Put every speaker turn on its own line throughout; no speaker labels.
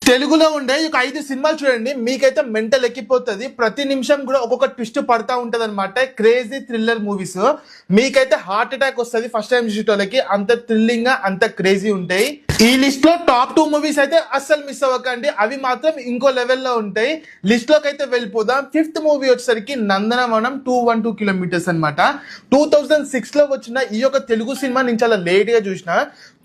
తెలుగులో ఉండే ఒక 5 సినిమాలు చూడండి, మీకైతే మెంటల్ ఎక్కిపోతుంది. ప్రతి నిమిషం కూడా ఒక్కొక్క ట్విస్ట్ పడతా ఉంటది అనమాట. క్రేజీ థ్రిల్లర్ మూవీస్, మీకైతే హార్ట్ అటాక్ వస్తుంది ఫస్ట్ టైం చూసేటోళ్ళకి. అంత థ్రిల్లింగ్ గా అంత క్రేజీ ఉంటాయి. ఈ లిస్ట్ లో టాప్ 2 మూవీస్ అయితే అస్సలు మిస్ అవ్వకండి, అవి మాత్రం ఇంకో లెవెల్లో ఉంటాయి. లిస్ట్ లోకి అయితే వెళ్ళిపోదాం. 5th మూవీ వచ్చేసరికి నందనవనం 212 కిలోమీటర్స్ అనమాట. 2006 లో వచ్చిన ఈ యొక్క తెలుగు సినిమా నేను చాలా లేట్ గా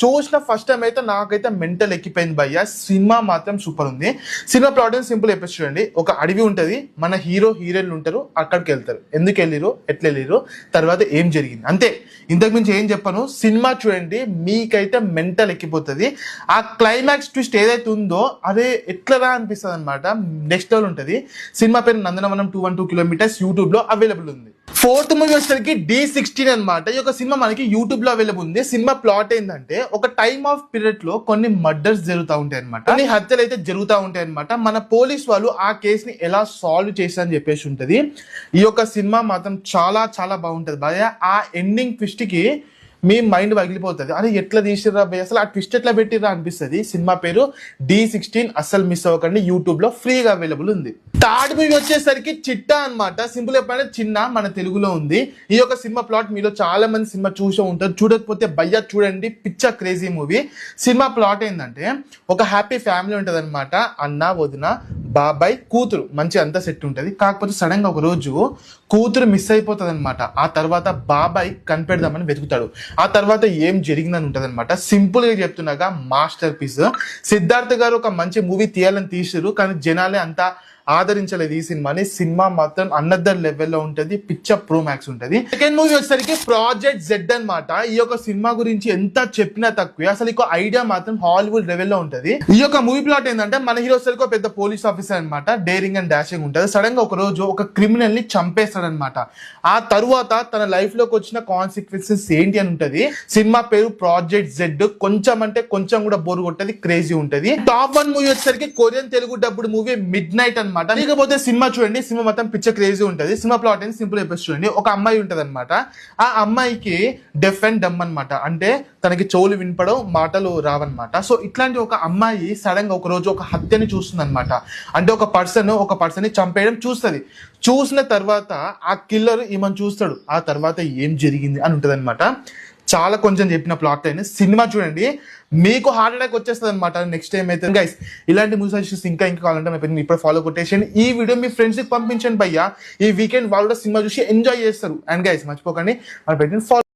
చూసిన ఫస్ట్ టైం అయితే నాకైతే మెంటల్ ఎక్కిపోయింది భయ్య. సినిమా మాత్రం సూపర్ ఉంది. సినిమా ప్లాట్ సింపుల్ చెప్పేసి చూడండి. ఒక అడవి ఉంటది, మన హీరో హీరోయిన్లు ఉంటారు, అక్కడికి వెళ్తారు. ఎందుకు వెళ్ళిరు, ఎట్లా వెళ్ళిరు, తర్వాత ఏం జరిగింది, అంతే. ఇంతకు మించి ఏం చెప్పను. సినిమా చూడండి, మీకైతే మెంటల్ ఎక్కిపోతుంది. ఆ క్లైమాక్స్ ట్విస్ట్ ఏదైతే ఉందో అదే ఎట్లరా అనిపిస్తుంది అనమాట. నెక్స్ట్ లెవెల్ ఉంటుంది. సినిమా పేరు నందనవనం 212 కిలోమీటర్స్, యూట్యూబ్ లో అవైలబుల్ ఉంది. 4th మూవీ వచ్చేసరికి D16 అనమాట. ఈ యొక్క సినిమా మనకి యూట్యూబ్ లో అవైలబుల్ ఉంది. సినిమా ప్లాట్ ఏంటంటే, ఒక టైమ్ ఆఫ్ పీరియడ్ లో కొన్ని మర్డర్స్ జరుగుతూ ఉంటాయి అనమాట, కొన్ని హత్యలు అయితే జరుగుతూ ఉంటాయి అనమాట. మన పోలీస్ వాళ్ళు ఆ కేసుని ఎలా సాల్వ్ చేస్తారని చెప్పేసి ఉంటది. ఈ యొక్క సినిమా మాత్రం చాలా చాలా బాగుంటది భయ్య. ఆ ఎండింగ్ ట్విస్ట్ కి మీ మైండ్ పగిలిపోతుంది. అరే ఎట్లా తీసిర్రా భయ్య, అసలు ఆ ట్విస్ట్ ఎట్లా పెట్టిర్రా అనిపిస్తుంది. సినిమా పేరు D16, అస్సలు మిస్ అవ్వకండి. యూట్యూబ్ లో ఫ్రీగా అవైలబుల్ ఉంది. 3rd మూవీ వచ్చేసరికి చిట్టా అనమాట. సింపుల్ చెప్పాలంటే చిన్న, మన తెలుగులో ఉంది. ఈ యొక్క సినిమా ప్లాట్ మీలో చాలా మంది సినిమా చూసే ఉంటారు. చూడకపోతే భయ్య చూడండి, పిచ్చ క్రేజీ మూవీ. సినిమా ప్లాట్ ఏంటంటే, ఒక హ్యాపీ ఫ్యామిలీ ఉంటది అనమాట. అన్న, వదిన, బాబాయ్, కూతురు, మంచి అంతా సెట్ ఉంటది. కాకపోతే సడన్ గా ఒక రోజు కూతురు మిస్ అయిపోతుంది అనమాట. ఆ తర్వాత బాబాయ్ కనిపెడదామని వెతుకుతాడు. ఆ తర్వాత ఏం జరిగిందని ఉంటది అనమాట. సింపుల్ గా చెప్తున్నాగా మాస్టర్ పీస్. సిద్ధార్థ్ గారు ఒక మంచి మూవీ తీయాలని తీసారు, కానీ జనాలే అంతా ఆదరించలేదు ఈ సినిమాని. సినిమా మాత్రం అనదర్ లెవెల్లో ఉంటది, పిచ్చ ప్రో మ్యాక్స్ ఉంటది. 2nd మూవీ వచ్చేసరికి ప్రాజెక్ట్ జెడ్ అనమాట. ఈ యొక్క సినిమా గురించి ఎంత చెప్పినా తక్కువే. అసలు ఈ ఐడియా మాత్రం హాలీవుడ్ లెవెల్లో ఉంటది. ఈ యొక్క మూవీ ప్లాట్ ఏంటంటే, మన హీరో సరికి పెద్ద పోలీస్ ఆఫీసర్ అనమాట. డేరింగ్ అండ్ డాషింగ్ ఉంటది. సడన్ గా ఒక రోజు ఒక క్రిమినల్ ని చంపేస్తాడనమాట. ఆ తరువాత తన లైఫ్ లోకి వచ్చిన కాన్సిక్వెన్సెస్ ఏంటి అని ఉంటది. సినిమా పేరు ప్రాజెక్ట్ జెడ్. కొంచెం అంటే కొంచెం కూడా బోర్ కొట్టది, క్రేజీ ఉంటది. టాప్ 1 మూవీ వచ్చేసరికి Korean Telugu dubbed movie mid night అనమాట. ఇకపోతే సినిమా చూడండి, సినిమా మొత్తం పిచ్చ క్రేజీ ఉంటది. సినిమా ప్లాట్ ఏంటి సింపుల్ చెప్పేసి చూడండి. ఒక అమ్మాయి ఉంటది అనమాట. ఆ అమ్మాయికి డెఫ్ అండ్ డమ్ అనమాట. అంటే తనకి చెవులు వినపడవు, మాటలు రావన్నమాట. సో ఇట్లాంటి ఒక అమ్మాయి సడన్ గా ఒక రోజు ఒక హత్యని చూస్తుంది అనమాట. అంటే ఒక పర్సన్ ని చంపేయడం చూస్తుంది. చూసిన తర్వాత ఆ కిల్లర్ ఈమెను చూస్తాడు. ఆ తర్వాత ఏం జరిగింది అని ఉంటది అనమాట. చాలా కొంచెం చెప్పిన ప్లాట్ అయినా సినిమా చూడండి, మీకు హార్ట్ అటాక్ వచ్చేస్తుంది అనమాట నెక్స్ట్ టైం అయితే. గైస్, ఇలాంటి మూవీ సజెషన్స్ ఇంకా కావాలంటే ఇప్పుడు ఫాలో కొట్టేసేయండి. ఈ వీడియో మీ ఫ్రెండ్స్కి పంపించండి భయ్యా. ఈ వీకెండ్ వాళ్ళు కూడా సినిమా చూసి ఎంజాయ్ చేస్తారు. అండ్ గైస్, మర్చిపోకండి మన పెట్టిన ఫాలో